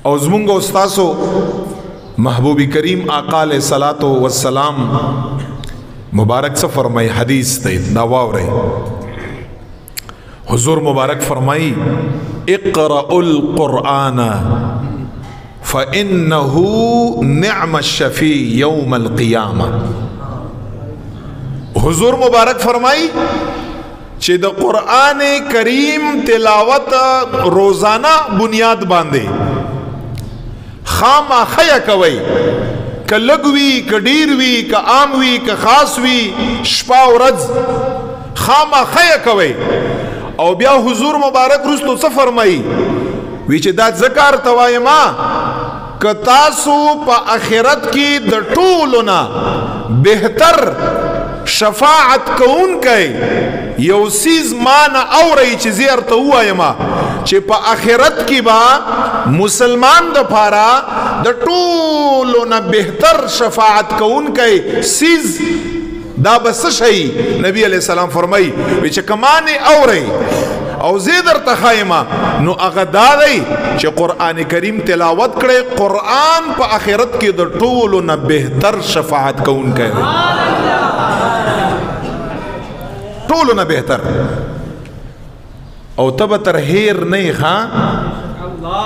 او زمونږ استاسو محبوب کریم آقا علیہ الصلوۃ والسلام مبارک سے فرمائی حدیث تے دا واورے حضور مبارک فرمائی اقرأ القرآن فإنه نعم الشفیع یوم القیامہ. حضور مبارک فرمائی چې د قرآن کریم تلاوت روزانہ بنیاد باندې خامخا کوي، که لږ وي که ډیر وي که عام وي که خاص وي، شپه ورځ خامخا کوي. او بیا حضور مبارک رستو څه فرمایي وی چې دا ذکر توایما که تاسو په آخرت کې د ټولو نه بهتر شفاعت کوونکی یو سیز مانا اوري چې زیر ته وایما چې په آخرت کې با مسلمان د پاره د ټولو نه بهتر شفاعت کوونکی سیز دا بس شي. نبی علیہ السلام فرمای چې کمانه اوري او زیدر تخایما نو هغه دا دی چې قران کریم تلاوت کړي، قران په آخرت کې د ټولو نه بهتر شفاعت کوونکی دی، ټولو نه بهتر. او تب تر هیر نه ښا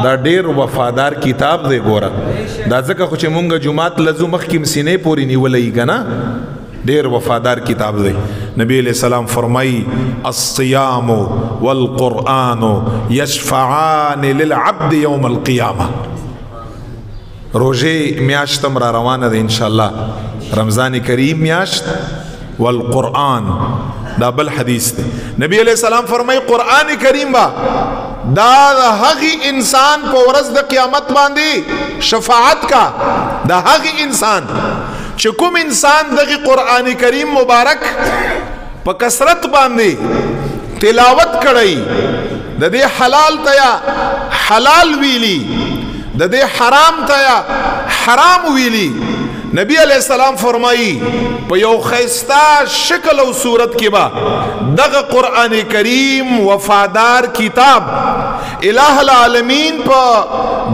دا ډیر وفادار کتاب دی. ګوره دا ځکه خو چې مونږ جمعات لزو مخکې سینې پورې نیولې کنه، ډیر وفادار کتاب دی. نبی علیہ السلام فرمائی الصیام والقرآن یشفعان للعبد یوم القیامہ. روزے میاشتم را روانه ده انشاءاللہ، رمضان کریم میاشت والقرآن دا بل حدیث ده. نبی علیہ السلام فرمائی قرآن کریم با دا هغی انسان په ورځ د قیامت باندې شفاعت کا، دا هغی انسان چې کوم انسان دغه قرآن کریم مبارک په کثرت باندې تلاوت کړي، د دې حلال تیا حلال ویلی، د دې حرام تیا حرام ویلی. نبی علیہ السلام فرمائی په یو خیستا شکل او صورت کې با دغه قرآن کریم وفادار کتاب الہ العالمین په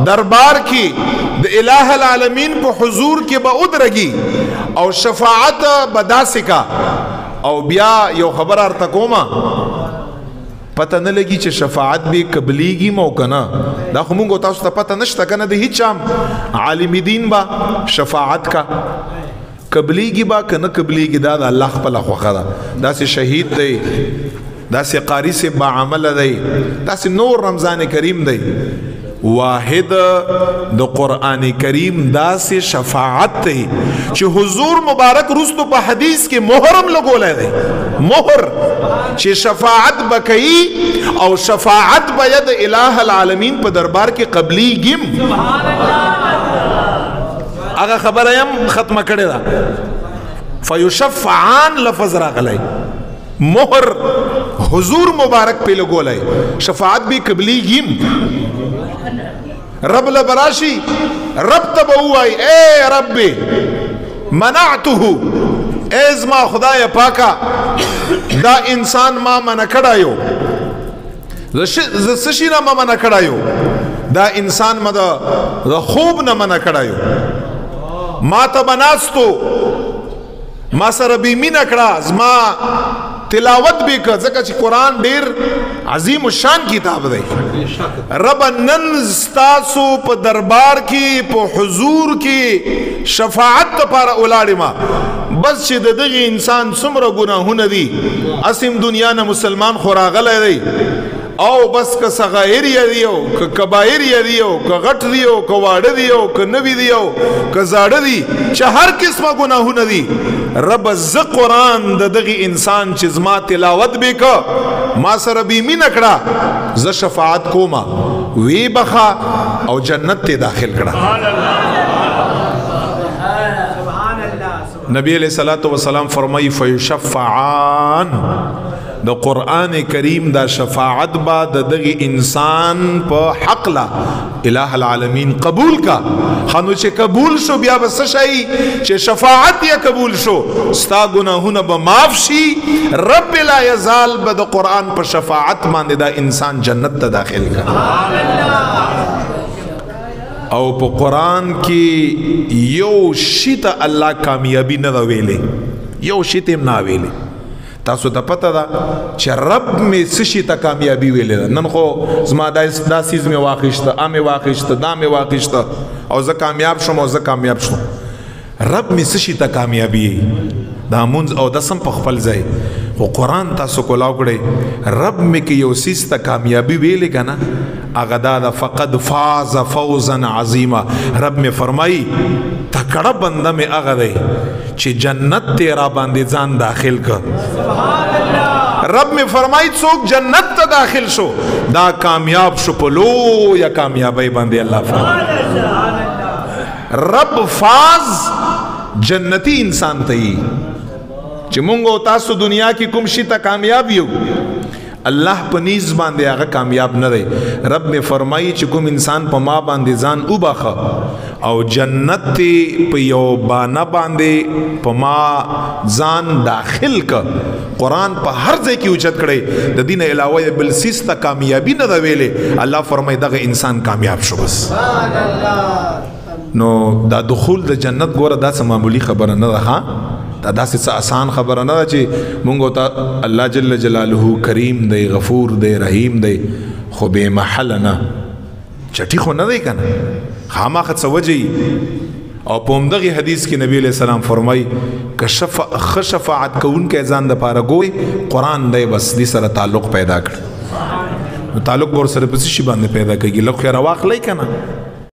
دربار کې د الہ العالمین په حضور کې به ادرگی او شفاعت بداسه کا. او بیا یو خبر ارته کومه پته نه لګي چې شفاعت به قبليږي مو کنه، دا خو مونږ تاسو ته پته نشته کنه، د هیڅ عالم دین با شفاعت کا قبليږي با کنه قبليږي، دا د الله خپل خوخه ده. دا سه شهید دی، دا سه قاری سے با عمل دی، دا سه نور رمضان کریم دی. واحد د قرآن کریم دا سے شفاعت تی چې حضور مبارک رستو په حدیث کې مہرم لګولای دی، مہر چې شفاعت بکئی او شفاعت بید الہ العالمین په دربار کې قبلی گیم. اگه خبره یم ختمه کړی دا فیشفعان لفظ راغلی، مہر حضور مبارک په لګولای، شفاعت بھی قبلی گیم. رب لبراشی رب تبوائی اے رب منعته، ایز ما خدای پاکا دا انسان ما منع کڑایو، زسشی نا ما منع کڑایو، دا انسان ما دا خوب نا منع کڑایو، ما تا بناستو ما سر بیمی نکڑا، ما تلاوت بھی کر ځکه چې قرآن ډیر عظیم الشان کتاب دی. رب نن ستاسو په دربار کې په حضور کې شفاعت لپاره ولاړې ما، بس چې دغه انسان څومره ګناهونه دي، اسیم دنیا نه مسلمان خو راغلی دی، او بس که صغائر یدیو که کبائر یدیو که غټ دیو که واړه دیو که نوی دیو که زاړه دی، چې هر قسمه ګناهونه دي، رب ز قرآن د دغه انسان چې زما تلاوت به که ما سره بیمی نکړه ز شفاعت کوما وی بخا او جنت ته داخل کړه. نبی علیہ الصلوۃ والسلام فرمائی فیشفعان، د قرآن کریم دا شفاعت با دغه انسان په حق لا الہ العالمین قبول کا. خانو چې قبول شو بیا بس شي چې شفاعت یې قبول شو، ستا گناهونه به معاف شي، رب لا یزال به د قرآن په شفاعت باندې دا انسان جنت ته داخل کا. او په قرآن کې یو شي ته الله کامیابی نه ده ویلې، یو شي ته نه ویلې. تاسو ته پته ده چې رب مې څه شي ته کامیابی ویلې ده. نن خو زما دا سیز مې واخیسته، مې واخیسته، دا مې واخیسته او زه کامیاب شوم او زه کامیاب شوم. رب مې څه شي ته کامیابی دا مونځ او دسم په خپل ځای. خو قرآن تاسو کولاو کړئ رب مې کې یو سیز ته کامیابی ویلې که نه هغه دا ده فقد فاز فوزا عظیما. رب مې فرمایي تکړه بنده مې هغه دی چې جنت ته را باندې ځان داخل کړ. رب مې فرمایي څوک جنت ته داخل شو دا کامیاب شو په لویه کامیابی باندې. الله فرمایي رب فاز جنتی انسان ته یي چې مونږ او تاسو دنیا کې کوم شي ته کامیاب یو الله په نیز باندې هغه کامیاب نه دی. رب می فرمایي چې کوم انسان په ما باندې ځان وبخه او جنت په یو بانا باندې په ما ځان داخل ک. قرآن په هر ځای کې اوچت کړي د دین علاوه بل سیس ته کامیابی نه دی ویلې. الله فرمایي دغه انسان کامیاب شو بس. نو دا دخول د جنت ګوره دا څه معمولی خبره نه ده. دا داسې څه آسان خبره نه ده چې مونږ ته الله جل جلاله کریم دی، غفور دی، رحیم دی، خو بې محله نه چټي خو نه دی که نه خامخا څه وجه او په همدغې حدیث کې نبی علیہ السلام فرمایي که ښه شفاعت کوونکی ځان دپاره ګوري قرآن دی بس دې سره تعلق پیدا کړي. نو تعلق ورسره په څه شي باندې پیدا کېږي؟ لږ خو یې راواخلی که نه